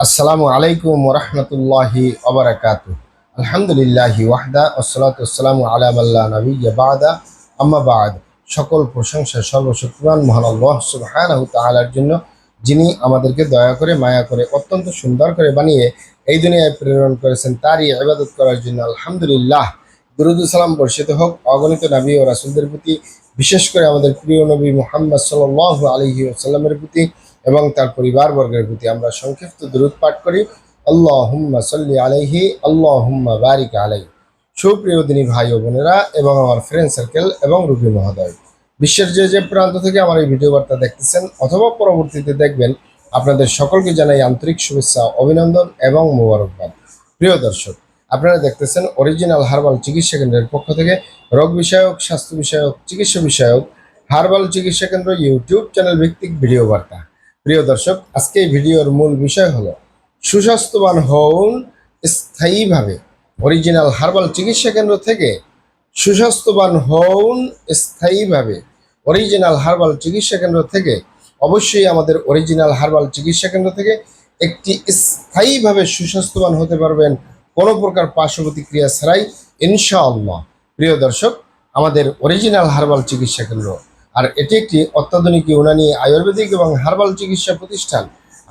আসসালামু আলাইকুম ওরহমতুল্লাহি ওবারাকাতু। আলহামদুলিল্লাহি ওয়াহদা ওয়াসসালাতু ওয়াসসালামু আলা মাল্লা নাবিয়্যা বা'দা আম্মা বা'দ। সকল প্রশংসা সর্বশক্তিমান মহান আল্লাহ সুবহানাহু তাআলার জন্য, যিনি আমাদেরকে দয়া করে মায়া করে অত্যন্ত সুন্দর করে বানিয়ে এই দুনিয়ায় প্রেরণ করেছেন, তারই ইবাদত করার জন্য আলহামদুলিল্লাহ। দুরূদ ও সালাম বর্ষিত হোক অগণিত নবী ও রাসূলদের প্রতি, বিশেষ করে আমাদের প্রিয় নবী মুহাম্মদ সাল্লাল্লাহু আলাইহি ওয়াসাল্লামের প্রতি এবং তার পরিবারবর্গের প্রতি। আমরা সংক্ষিপ্ত দুরূদ পাঠ করি, আল্লাহুম্মা সাল্লি আলাইহি আল্লাহুম্মা বারিক আলাইহি। সুপ্রিয় দিনী ভাই ও বোনেরা এবং আমার ফ্রেন্ড সার্কেল এবং রুগী মহোদয়, বিশ্বের যে যে প্রান্ত থেকে আমার এই ভিডিও বার্তা দেখতেছেন অথবা পরবর্তীতে দেখবেন, আপনাদের সকলকে জানাই আন্তরিক শুভেচ্ছা, অভিনন্দন এবং মোবারকবাদ। প্রিয় দর্শক, আপনারা দেখতেছেন অরিজিনাল হার্বাল চিকিৎসা কেন্দ্রের পক্ষ থেকে রোগ বিষয়ক, স্বাস্থ্য বিষয়ক, চিকিৎসা বিষয়ক হার্বাল চিকিৎসা কেন্দ্র ইউটিউব চ্যানেল ভিত্তিক ভিডিও বার্তা। প্রিয় দর্শক, আজকে এই ভিডিওর মূল বিষয় হলো সুস্বাস্থ্যবান হন স্থায়ীভাবে। অরিজিনাল হার্বাল চিকিৎসা কেন্দ্র থেকে সুস্বাস্থ্যবান হন স্থায়ীভাবে। অরিজিনাল হার্বাল চিকিৎসা কেন্দ্র থেকে অবশ্যই আমাদের অরিজিনাল হার্বাল চিকিৎসা কেন্দ্র থেকে একটি স্থায়ীভাবে সুস্বাস্থ্যবান হতে পারবেন, কোনো প্রকার পার্শ্ব প্রতিক্রিয়া ছাড়াই ইনশাআল্লাহ। প্রিয় দর্শক, আমাদের অরিজিনাল হার্বাল চিকিৎসা কেন্দ্র, আর এটি একটি অত্যাধুনিক ইউনানি আয়ুর্বেদিক এবং হার্বাল চিকিৎসা প্রতিষ্ঠান।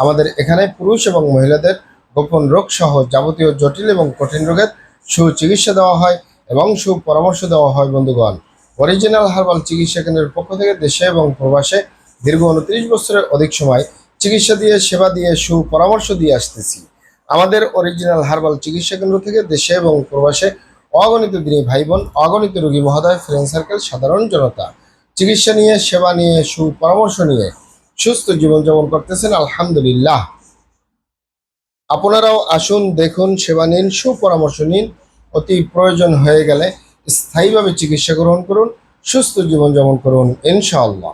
আমাদের এখানে পুরুষ এবং মহিলাদের গোপন রোগ সহ যাবতীয় জটিল এবং কঠিন রোগের সুচিকিৎসা দেওয়া হয় এবং সুপরামর্শ দেওয়া হয়। বন্ধুগণ, অরিজিনাল হার্বাল চিকিৎসা কেন্দ্রের পক্ষ থেকে দেশে এবং প্রবাসে দীর্ঘ 29 বছরের অধিক সময় চিকিৎসা দিয়ে, সেবা দিয়ে, সুপরামর্শ দিয়ে আসতেছি। আমাদের অরিজিনাল হার্বাল চিকিৎসা কেন্দ্র থেকে দেশে এবং প্রবাসে অগণিত দিনী ভাই বোন, অগণিত রোগী মহোদয়, ফ্রেন্ড সার্কেল, সাধারণ জনতা চিকিৎসা নিয়ে, সেবা নিয়ে, সুপরামর্শ নিয়ে সুস্থ জীবনযাপন করতেছেন আলহামদুলিল্লাহ। আপনারাও আসুন, দেখুন, সেবা নিন, সুপরামর্শ নিন। অতি প্রয়োজন হয়ে গেলে স্থায়ীভাবে চিকিৎসা গ্রহণ করুন, সুস্থ জীবনযাপন করুন ইনশাআল্লাহ।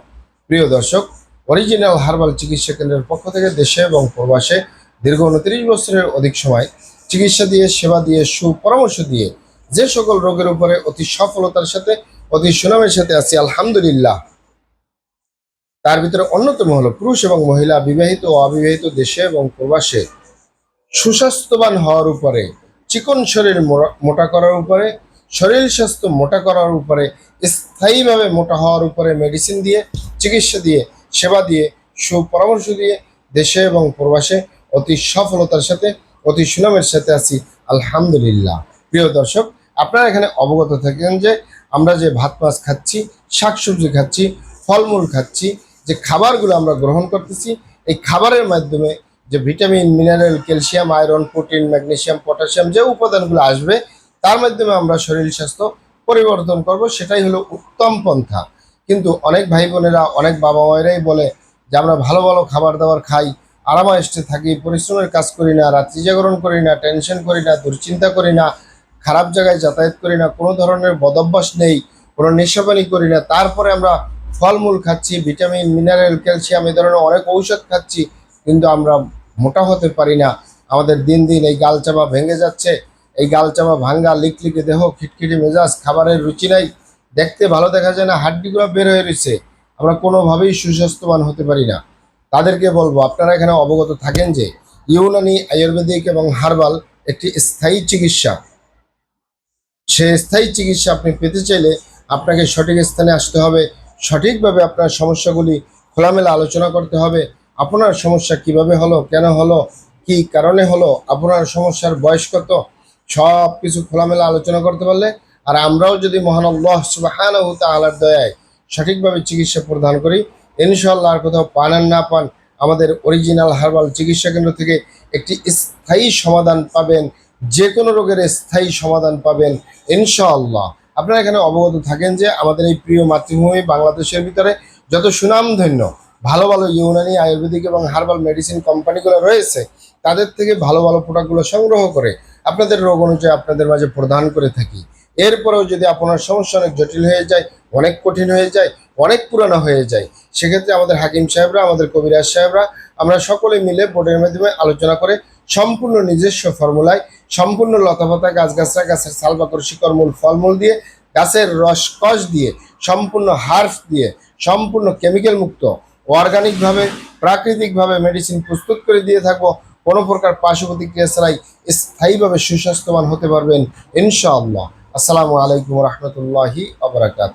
প্রিয় দর্শক, অরিজিনাল হার্বাল চিকিৎসা কেন্দ্রের পক্ষ থেকে দেশে এবং প্রবাসে দীর্ঘ 29 বছরের অধিক সময় চিকিৎসা দিয়ে, সেবা দিয়ে, সুপরামর্শ দিয়ে যে সকল রোগের উপরে অতি সফলতার সাথে, অতি সুনামের সাথে আছি আলহামদুলিল্লাহ। তার ভিতরে অন্যতম হলো পুরুষ এবং মহিলা, বিবাহিত ও অবিবাহিত, দেশে এবং প্রবাসে সুস্বাস্থ্যবান হওয়ার উপরে, চিকন শরীর মোটা করার উপরে, শরীর স্বাস্থ্য মোটা করার উপরে, স্থায়ীভাবে মোটা হওয়ার উপরে মেডিসিন দিয়ে, চিকিৎসা দিয়ে, সেবা দিয়ে, সুপরামর্শ দিয়ে দেশে এবং প্রবাসে অতি সফলতার সাথে, অতি সুনামের সাথে আছি আলহামদুলিল্লাহ। প্রিয় দর্শক, আপনারা এখানে অবগত থাকেন যে আমরা যে ভাত মাছ খাচ্ছি, শাকসবজি খাচ্ছি, ফলমূল খাচ্ছি, যে খাবারগুলো আমরা গ্রহণ করতেছি, এই খাবারের মাধ্যমে যে vitamin, mineral, calcium, iron, protein, magnesium, potassium যে উপাদানগুলো আসবে, তার মাধ্যমে আমরা শরীর স্বাস্থ্য পরিবর্তন করব, সেটাই হলো উত্তম পন্থা। কিন্তু অনেক ভাই বোনেরা, অনেক বাবা মায়েরাই বলে যে আমরা ভালো ভালো খাবার দাবার খাই, আরামায়েশে থাকি, পরিশ্রমের কাজ করি না, রাত্রি জাগরণ করি না, টেনশন করি না, দুশ্চিন্তা করি না, খারাপ জায়গায় যাতায়াত করি না, কোনো ধরনের বদভ্যাস নেই, কোনো নেশাপানি করি না, তারপরে আমরা ফলমূল খাচ্ছি, ভিটামিন, মিনারেল, ক্যালসিয়াম এই ধরনের অনেক ঔষধ খাচ্ছি, কিন্তু আমরা মোটা হতে পারি না। আমাদের দিন দিন এই গালচাপা ভেঙে যাচ্ছে, এই গালচাপা ভাঙ্গা, লিকলিকে দেহ, খিটখিটি মেজাজ, খাবারের রুচি নাই, দেখতে ভালো দেখা যায় না, হাড্ডিগুলো বের হয়ে রয়েছে, আমরা কোনোভাবেই সুস্বাস্থ্যবান হতে পারি না। তাদেরকে বলবো, আপনারা এখানে অবগত থাকেন যে ইউনানি আয়ুর্বেদিক এবং হার্বাল একটি স্থায়ী চিকিৎসা। সে স্থায়ী চিকিৎসা আপনি পেতে চাইলে আপনাকে সঠিক স্থানে আসতে হবে, সঠিকভাবে আপনার সমস্যাগুলি খোলামেলা আলোচনা করতে হবে। আপনার সমস্যা কিভাবে হলো, কেন হলো, কি কারণে হলো, আপনার সমস্যার বয়স কত, সব কিছু খোলামেলা আলোচনা করতে পারলে, আর আমরাও যদি মহান আল্লাহ সুবহানাহু ওয়া তাআলার দয়ায় সঠিকভাবে চিকিৎসা প্রদান করি, ইনশাআল্লাহ আর কোথাও পান আর না পান, আমাদের অরিজিনাল হার্বাল চিকিৎসা কেন্দ্র থেকে একটি স্থায়ী সমাধান পাবেন, যে কোনো রোগের স্থায়ী সমাধান পাবেন ইনশাআল্লাহ। আপনারা এখানে অবগত থাকেন যে আমাদের এই প্রিয় মাতৃভূমি বাংলাদেশের ভিতরে যত সুনামধন্য ভালো ভালো ইউনানি আয়ুর্বেদিক এবং হার্বাল মেডিসিন কোম্পানিগুলো রয়েছে, তাদের থেকে ভালো ভালো প্রোডাক্টগুলো সংগ্রহ করে আপনাদের রোগ অনুযায়ী আপনাদের মাঝে প্রদান করে থাকি। এরপরেও যদি আপনার সমস্যা অনেক জটিল হয়ে যায়, অনেক কঠিন হয়ে যায়, অনেক পুরানো হয়ে যায়, সেক্ষেত্রে আমাদের হাকিম সাহেবরা, আমাদের কবিরাজ সাহেবরা, আমরা সকলে মিলে বোর্ডের মাধ্যমে আলোচনা করে সম্পূর্ণ নিজস্ব ফর্মুলায়, সম্পূর্ণ লতাপাতা, গাছগাছরা, গাছের ছাল, বাকড়, শিকড়, মূল, ফলমূল দিয়ে, গাছের রস কষ দিয়ে, সম্পূর্ণ হার্বস দিয়ে, সম্পূর্ণ কেমিক্যাল মুক্ত অর্গানিকভাবে, প্রাকৃতিকভাবে মেডিসিন প্রস্তুত করে দিয়ে থাকবো। কোনো প্রকার পার্শ্ব প্রতিক্রিয়া ছাড়াই স্থায়ীভাবে সুস্বাস্থ্যবান হতে পারবেন ইনশাআল্লাহ। আসসালামু আলাইকুম রহমতুল্লাহি আবরাকাত।